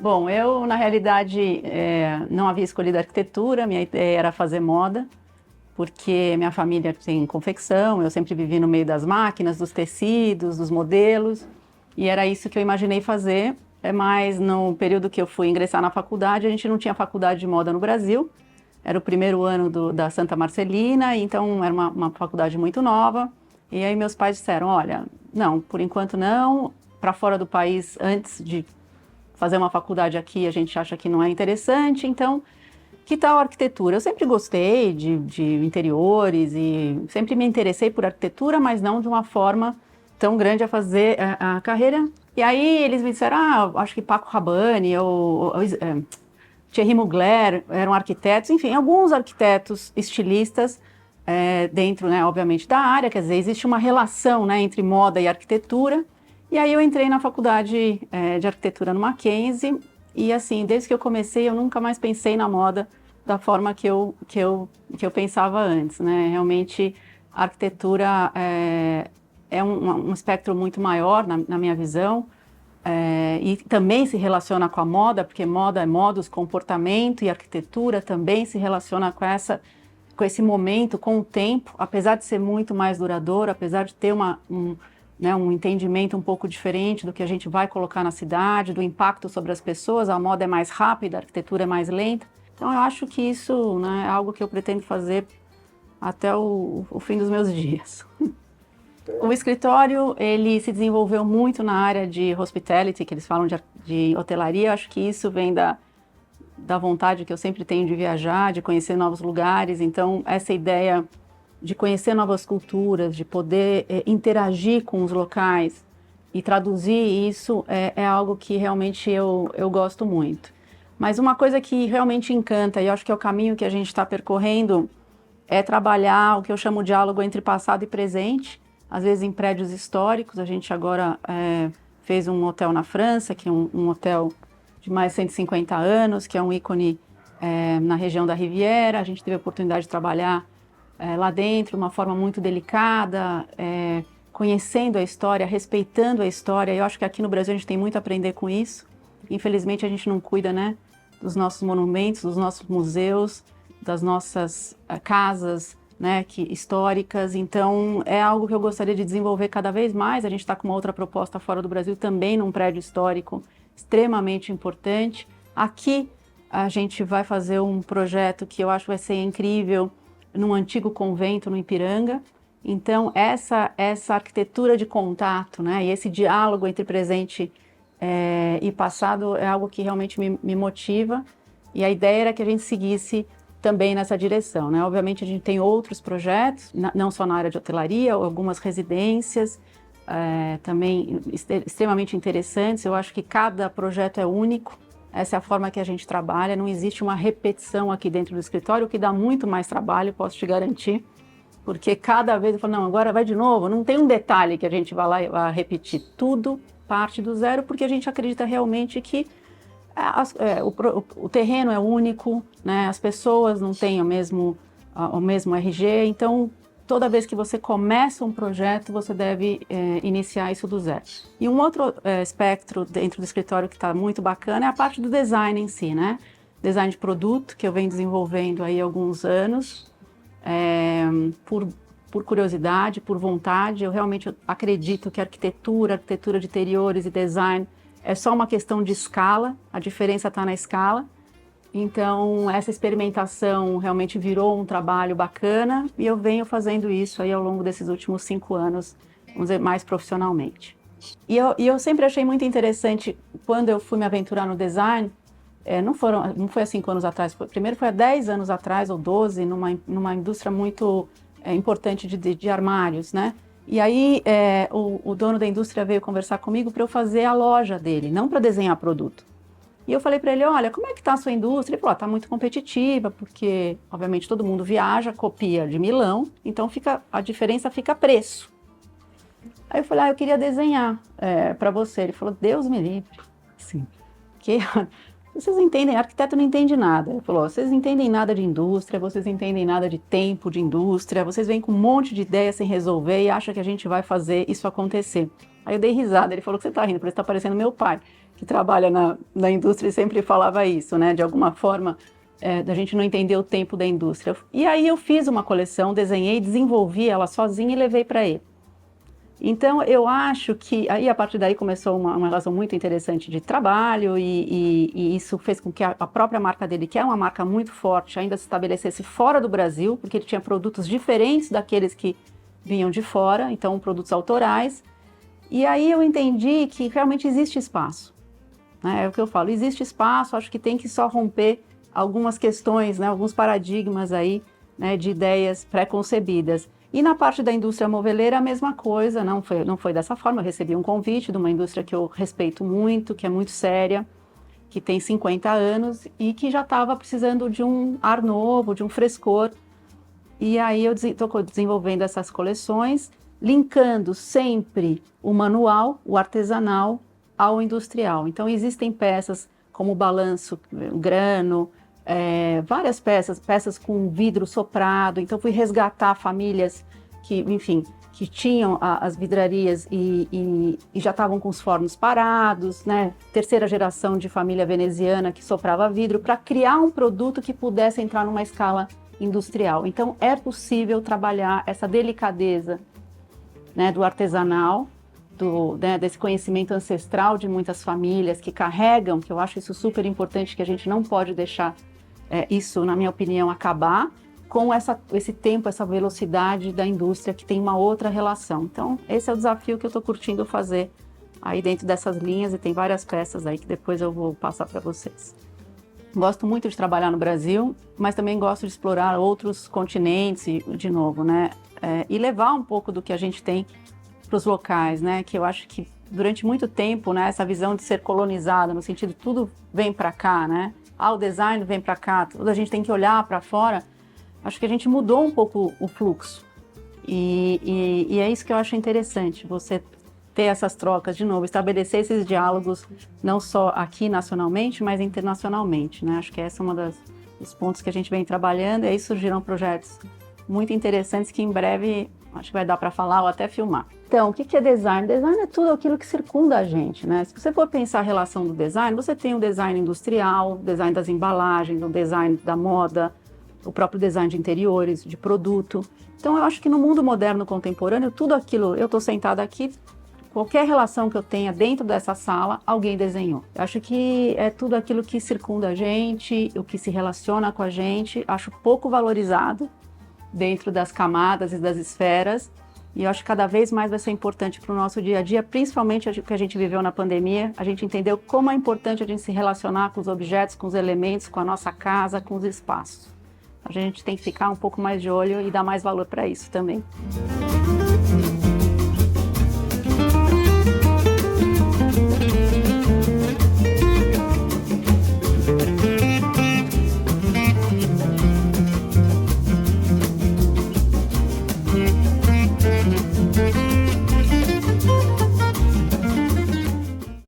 Bom, eu, na realidade, não havia escolhido arquitetura, minha ideia era fazer moda, porque minha família tem confecção, eu sempre vivi no meio das máquinas, dos tecidos, dos modelos, e era isso que eu imaginei fazer, mas no período que eu fui ingressar na faculdade, a gente não tinha faculdade de moda no Brasil, era o primeiro ano da Santa Marcelina, então era uma faculdade muito nova, e aí meus pais disseram, olha, não, por enquanto não, para fora do país, antes de fazer uma faculdade aqui, a gente acha que não é interessante, então, que tal arquitetura? Eu sempre gostei de interiores e sempre me interessei por arquitetura, mas não de uma forma tão grande a fazer a carreira. E aí eles me disseram, acho que Paco Rabanne ou Thierry Mugler eram arquitetos, enfim, alguns arquitetos estilistas dentro, né, obviamente, da área, quer dizer, existe uma relação, né, entre moda e arquitetura. E aí eu entrei na faculdade de arquitetura no Mackenzie e assim, desde que eu comecei eu nunca mais pensei na moda da forma que eu pensava antes, né? Realmente a arquitetura é um espectro muito maior na minha visão e também se relaciona com a moda, porque moda é modos, comportamento e arquitetura também se relaciona com esse momento, com o tempo, apesar de ser muito mais duradouro, apesar de ter né, um entendimento um pouco diferente do que a gente vai colocar na cidade, do impacto sobre as pessoas, a moda é mais rápida, a arquitetura é mais lenta. Então eu acho que isso, né, é algo que eu pretendo fazer até o fim dos meus dias. O escritório, ele se desenvolveu muito na área de hospitality, que eles falam de hotelaria. Eu acho que isso vem da vontade que eu sempre tenho de viajar, de conhecer novos lugares. Então, essa ideia de conhecer novas culturas, de poder interagir com os locais e traduzir isso é algo que realmente eu gosto muito. Mas uma coisa que realmente encanta, e eu acho que é o caminho que a gente está percorrendo, é trabalhar o que eu chamo de diálogo entre passado e presente, às vezes em prédios históricos. A gente agora fez um hotel na França, que é um hotel de mais de 150 anos, que é um ícone na região da Riviera. A gente teve a oportunidade de trabalhar lá dentro, de uma forma muito delicada, conhecendo a história, respeitando a história. Eu acho que aqui no Brasil a gente tem muito a aprender com isso. Infelizmente a gente não cuida, né, dos nossos monumentos, dos nossos museus, das nossas casas, né, históricas. Então é algo que eu gostaria de desenvolver cada vez mais. A gente está com uma outra proposta fora do Brasil, também num prédio histórico extremamente importante. Aqui a gente vai fazer um projeto que eu acho que vai ser incrível, num antigo convento no Ipiranga. Então essa arquitetura de contato, né, e esse diálogo entre presente e passado é algo que realmente me motiva, e a ideia era que a gente seguisse também nessa direção, né? Obviamente a gente tem outros projetos, não só na área de hotelaria, algumas residências também extremamente interessantes. Eu acho que cada projeto é único, essa é a forma que a gente trabalha, não existe uma repetição aqui dentro do escritório, o que dá muito mais trabalho, posso te garantir, porque cada vez eu falo, não, agora vai de novo, não tem um detalhe que a gente vai lá e vai repetir, tudo parte do zero, porque a gente acredita realmente que o terreno é único, né? As pessoas não têm o mesmo RG, então toda vez que você começa um projeto, você deve iniciar isso do zero. E um outro espectro dentro do escritório que está muito bacana é a parte do design em si, né? Design de produto, que eu venho desenvolvendo aí há alguns anos, por curiosidade, por vontade. Eu realmente acredito que arquitetura de interiores e design é só uma questão de escala, a diferença está na escala. Então, essa experimentação realmente virou um trabalho bacana e eu venho fazendo isso aí ao longo desses últimos 5 anos, vamos dizer, mais profissionalmente. E eu sempre achei muito interessante, quando eu fui me aventurar no design, não foi há 5 anos atrás, primeiro foi há 10 anos atrás, ou 12, numa indústria muito importante de armários, né? E aí o dono da indústria veio conversar comigo para eu fazer a loja dele, não para desenhar produto. E eu falei para ele, olha, como é que está a sua indústria? Ele falou, está muito competitiva, porque, obviamente, todo mundo viaja, copia de Milão, então a diferença fica preço. Aí eu falei, eu queria desenhar para você. Ele falou, Deus me livre. Sim. Vocês entendem, arquiteto não entende nada. Ele falou, vocês entendem nada de indústria, vocês entendem nada de tempo de indústria, vocês vêm com um monte de ideias sem resolver e acham que a gente vai fazer isso acontecer. Aí eu dei risada, ele falou que você está rindo, porque você está parecendo meu pai, que trabalha na indústria e sempre falava isso, né? De alguma forma, da gente não entender o tempo da indústria. E aí eu fiz uma coleção, desenhei, desenvolvi ela sozinha e levei para ele. Então, eu acho que, aí a partir daí começou uma relação muito interessante de trabalho e isso fez com que a própria marca dele, que é uma marca muito forte, ainda se estabelecesse fora do Brasil, porque ele tinha produtos diferentes daqueles que vinham de fora, então produtos autorais. E aí eu entendi que realmente existe espaço, né? É o que eu falo, existe espaço, acho que tem que só romper algumas questões, né, alguns paradigmas aí, né, de ideias pré-concebidas. E na parte da indústria moveleira, a mesma coisa, não foi dessa forma. Eu recebi um convite de uma indústria que eu respeito muito, que é muito séria, que tem 50 anos e que já estava precisando de um ar novo, de um frescor. E aí eu estou desenvolvendo essas coleções, linkando sempre o manual, o artesanal, ao industrial. Então existem peças como balanço, grano, várias peças com vidro soprado. Então fui resgatar famílias que, enfim, que tinham as vidrarias e já estavam com os fornos parados, né? Terceira geração de família veneziana que soprava vidro, para criar um produto que pudesse entrar numa escala industrial. Então é possível trabalhar essa delicadeza, né, do artesanal, desse conhecimento ancestral de muitas famílias que carregam, que eu acho isso super importante, que a gente não pode deixar isso, na minha opinião, acabar com esse tempo, essa velocidade da indústria que tem uma outra relação. Então, esse é o desafio que eu estou curtindo fazer aí dentro dessas linhas, e tem várias peças aí que depois eu vou passar para vocês. Gosto muito de trabalhar no Brasil, mas também gosto de explorar outros continentes, de novo, né? E levar um pouco do que a gente tem para os locais, né? Que eu acho que durante muito tempo, né, essa visão de ser colonizada, no sentido de tudo vem para cá, né? O design vem para cá, tudo a gente tem que olhar para fora. Acho que a gente mudou um pouco o fluxo. E é isso que eu acho interessante, você ter essas trocas de novo, estabelecer esses diálogos não só aqui nacionalmente, mas internacionalmente, né? Acho que essa é uma dos pontos que a gente vem trabalhando, e aí surgiram projetos muito interessantes que em breve acho que vai dar para falar ou até filmar. Então, o que é design? Design é tudo aquilo que circunda a gente, né? Se você for pensar a relação do design, você tem o design industrial, o design das embalagens, o design da moda, o próprio design de interiores, de produto. Então, eu acho que no mundo moderno contemporâneo, tudo aquilo, eu estou sentada aqui, qualquer relação que eu tenha dentro dessa sala, alguém desenhou. Eu acho que é tudo aquilo que circunda a gente, o que se relaciona com a gente, acho pouco valorizado dentro das camadas e das esferas, e eu acho que cada vez mais vai ser importante para o nosso dia a dia, principalmente o que a gente viveu na pandemia. A gente entendeu como é importante a gente se relacionar com os objetos, com os elementos, com a nossa casa, com os espaços. A gente tem que ficar um pouco mais de olho e dar mais valor para isso também.